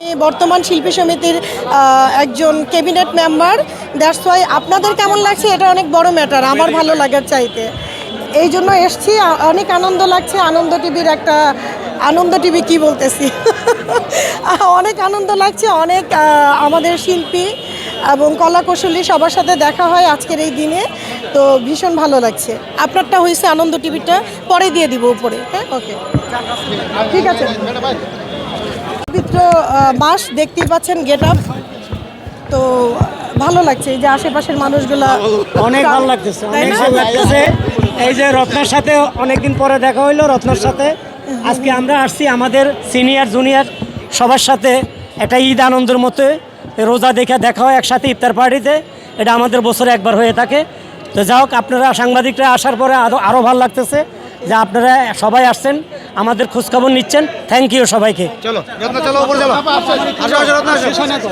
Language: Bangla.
বর্তমান শিল্পী সমিতির একজন ক্যাবিনেট মেম্বার। দ্যাটস ওয়াই আপনাদের কেমন লাগছে এটা অনেক বড় ম্যাটার আমার ভালো লাগার চাইতে, এই জন্য এসছি। অনেক আনন্দ লাগছে। আনন্দ টিভির একটা আনন্দ টিভি কি বলতেছি অনেক আনন্দ লাগছে। অনেক আমাদের শিল্পী এবং কলাকুশলী সবার সাথে দেখা হয় আজকের এই দিনে, তো ভীষণ ভালো লাগছে। আপনারটা হয়েছে আনন্দ টিভিটা, পরে দিয়ে দিব উপরে। হ্যাঁ, ওকে, ঠিক আছে। পবিত্র মাস দেখতেই পাচ্ছেন, গেট আপ তো ভালো লাগছে। এই যে আশেপাশের মানুষগুলা অনেক ভালো লাগতেছে, অনেক ভালো লাগতেছে। এই যে রত্নার সাথে অনেকদিন পরে দেখা হইলো, রত্নার সাথে আজকে আমরা আসছি আমাদের সিনিয়র জুনিয়র সবার সাথে একটা ঈদ আনন্দের মতো রোজা দেখে দেখা হয় একসাথে ইফতার পার্টিতে। এটা আমাদের বছরে একবার হয়ে থাকে। তো যাই হোক, আপনারা সাংবাদিকরা আসার পরে আরও ভালো লাগতেছে যে আপনারা সবাই আসছেন, আমাদের খোঁজখবর নিচ্ছেন। থ্যাংক ইউ সবাইকে। চলো রত্না, চলো উপরে চলো। আসো আসো রত্না, আসো।